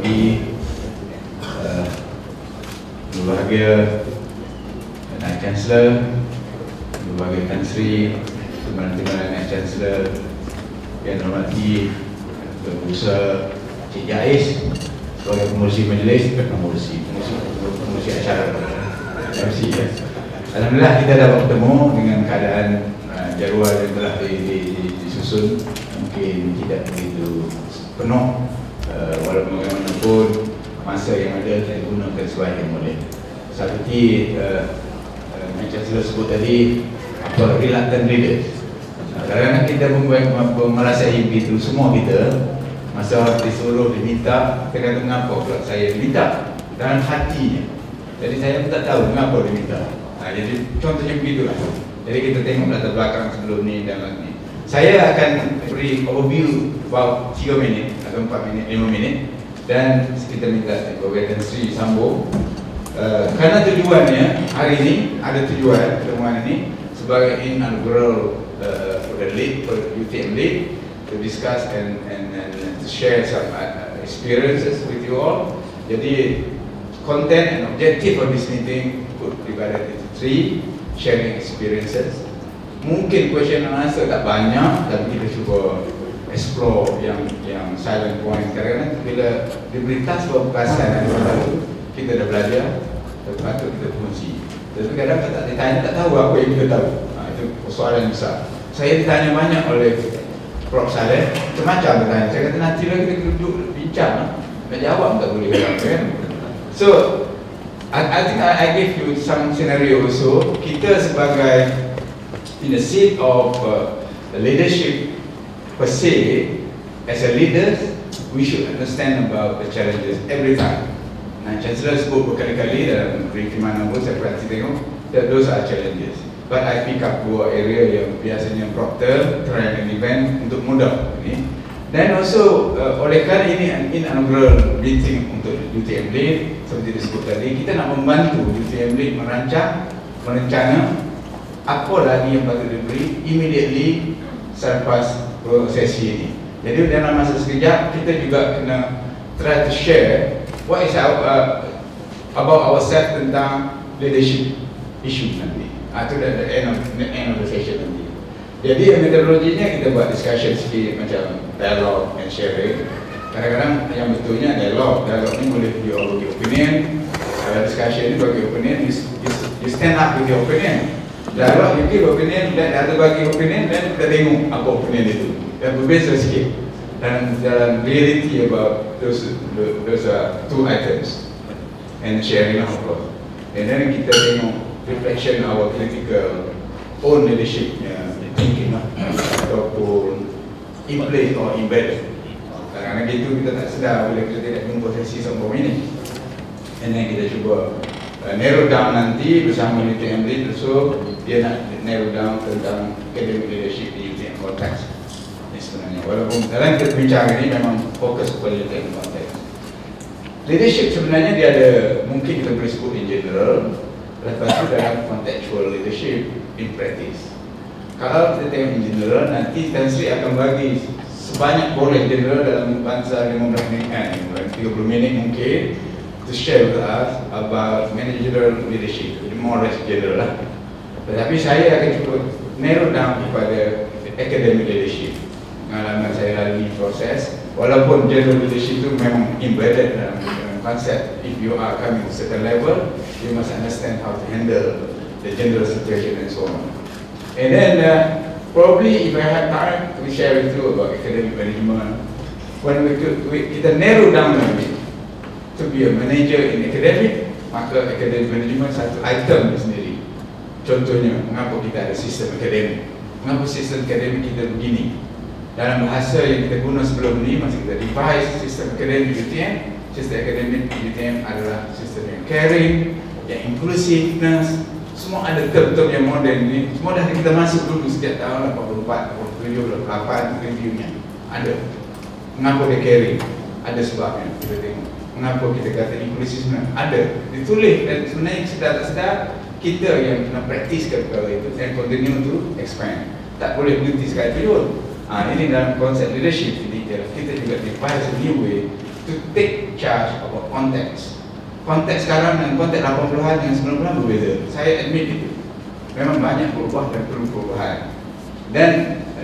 pagi, berbahagia Naib Chancellor, berbahagia Tan Sri, Timbalan Naib Chancellor, yang hormati Tuan Bursa Cik Jais sebagai pengurusi majlis, pengurusi acara. Terima kasih ya. Alhamdulillah kita dapat bertemu dengan keadaan jadual yang telah disusun, mungkin tidak begitu penuh, walaupun bagaimanapun masa yang ada kita gunakan sebaik yang boleh. Seperti Naib Chancellor sebut tadi, apa reluctant leaders. Kadang-kadang kita merasai begitu, semua kita masa disuruh diminta, kita kata mengapa pula saya diminta dalam hatinya. Jadi saya pun tak tahu mengapa diminta. Jadi contohnya begitulah. Jadi kita tengok latar belakang sebelum ni dan lagi. Saya akan beri overview about 3 minit atau 4 minit, 5 minit, dan kita minta Ketua Tan Sri sambung. Kerana tujuannya hari ini ada tujuan pertemuan ini sebagai inaugural for the lead, for UTM lead, to discuss and to share some experiences with you all. Jadi content and objective of this meeting could be divided into 3: sharing experiences. Mungkin question and answer tak banyak, tapi kita cuba explore yang silent point. Karena bila diberi task buat perasaan yang baru, kita dah belajar, patut kita fungsi. Tapi kadang kita tak ditanya, tak tahu apa yang kita tahu. Itu persoalan besar. Saya ditanya banyak oleh Prof. Saleh, macam-macam bertanya. Saya kata nanti lah kita duduk bincang, nak jawab tak boleh kan? So, I think I give you some scenario also. Kita sebagai in the seat of the leadership per se, as a leader, we should understand about the challenges every time. Nah, Chancellor sebut berkali-kali dalam briefing mana pun saya perhati tengok, that those are challenges. But I pick up 2 area yang biasanya Proctor try an event untuk mudah ini. Dan also oleh kerana ini inaugural meeting untuk UTM Lead, seperti disebut tadi, kita nak membantu UTM Lead merancang, merencana apa lagi yang patut diberi immediately selepas sesi ini. Jadi dalam masa sekejap kita juga kena try to share what is our about ourselves tentang leadership issue nanti. Itu the end of the session nanti. Jadi metodologinya kita buat discussion sikit macam dialogue and sharing. Kadang-kadang yang betulnya dialogue ni boleh bagi opinion. Discussion ni bagi opinion, you stand up with your opinion. Dialogue you give opinion, dan ada bagi opinion, dan kita tengok apa opinion itu. Dan berbeza sikit dalam reality about those 2 items and sharing of course. And then kita tengok reflection our critical own leadershipnya, thinking ataupun in place or embedded. Karena gitu kita tak sedar bila kita tidak jumpa sesi sambung ini. And then kita cuba narrow down nanti bersama UTM Lead, so dia nak narrow down tentang academic leadership di UTM context ini sebenarnya. Walaupun dalam kita bincang ini memang fokus kepada UTM context. Leadership sebenarnya dia ada, mungkin kita boleh sebut in general, lepas itu dalam contextual leadership in practice. Kalau kita tengok in general, nanti Tan Sri akan bagi sebanyak boleh general dalam bangsa 15 minit, 30 minit mungkin, to share with us about managerial leadership, jadi more or less general lah. Tetapi saya akan cuba narrow down kepada academic leadership. Pengalaman saya lalui proses, walaupun general leadership itu memang embedded dalam konsep. If you are coming to certain level, you must understand how to handle the general situation and so on. And then probably if I have time to share with you about academic management, when kita narrow down a bit to be a manager in academic, maka academic management satu item sendiri. Contohnya, mengapa kita ada sistem akademik, mengapa sistem akademik kita begini. Dalam bahasa yang kita guna sebelum ini, masa kita devise sistem akademik UTM, sistem akademik UTM adalah sistem yang caring, yang inclusiveness, semua ada term-term yang moden ini. Semua dah kita masuk dulu sejak tahun 84, 87, 88 reviewnya ada. Mengapa dia caring? Ada sebabnya, kita tengok. Mengapa kita kata inclusiveness? Ada, ditulis, dan sebenarnya sedar tak sedar kita yang nak praktiskan perkara itu dan continue to expand. Tak boleh berhenti sekali itu. Ini dalam konsep leadership, jadi kita juga devise a new way to take charge about konteks. Konteks sekarang dan konteks 80-an dengan 90-an berbeza. Saya admit itu. Memang banyak perubahan dan perlu perubahan. Dan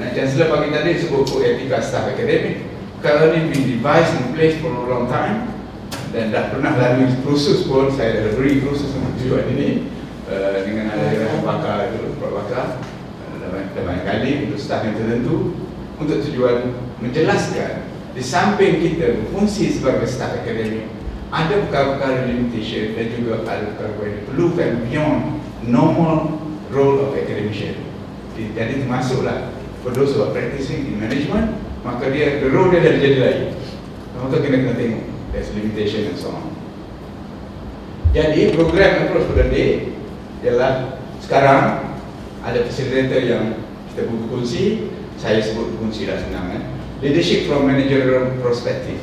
Chancellor pagi tadi sebut etika staff akademik. Kalau ini been devised in place for a long time dan dah pernah lalui proses pun, saya dah beri proses untuk tujuan ini dengan ada pakar itu, pakar banyak kali untuk staff yang tertentu untuk tujuan menjelaskan di samping kita berfungsi sebagai staff akademik, ada perkara-perkara limitation dan juga perkara-perkara yang diperlukan beyond normal role of academician. Jadi termasuklah for those who are practicing in management, maka the role dia dah jadi lain. Maka kena tengok there's limitation and so on. Jadi program approach for the day ialah sekarang ada facilitator yang kita berkongsi. Saya sebut berkongsi dah senang kan. Leadership from managerial perspective.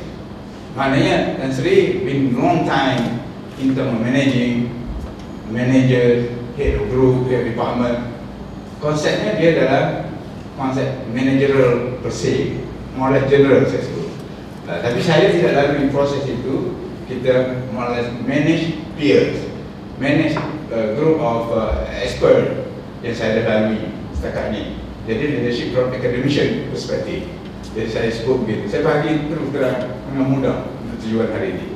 Maknanya Tan Sri been long time in terms of managing, manager, head of group, head of department. Konsepnya dia adalah konsep managerial per se, more or less general saya sebut. Tapi saya tidak lalui proses itu. Kita more or less manage peers, manage group of expert yang saya dah lalui setakat ni. Jadi leadership from academician perspective. Jadi saya sebut begitu. Saya bagi terus terang dengan mudah untuk tujuan hari ini.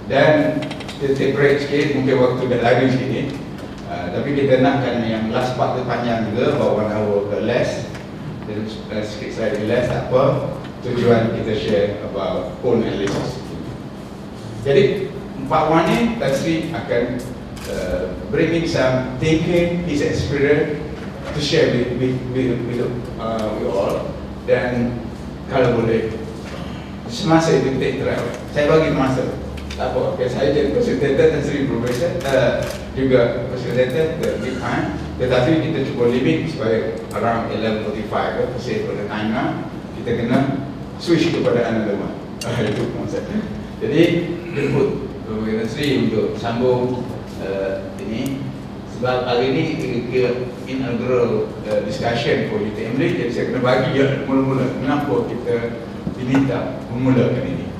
Dan kita take break sikit, mungkin waktu dah lari sikit. Tapi kita nakkan yang last part tu panjang juga, about 1 hour ke less. Dan sikit slightly less, tak apa. Tujuan kita share about own analysis. Jadi 4-1 ni Tan Sri akan bring in some thinking, his experience to share with all. Dan kalau boleh semasa itu kita interact. Saya bagi masa. Tak apa, okay, saya jadi facilitator Tan Sri Professor juga facilitator the big time. Tetapi kita cuba limit supaya around 11:45 ke, save for the time now. Kita kena switch kepada another one. Itu konsep. Jadi jemput Tan Sri untuk sambung ini. Sebab hari ini kira inaugural discussion for UTM. Jadi saya kena bagi mula-mula kenapa kita diminta memulakan ini.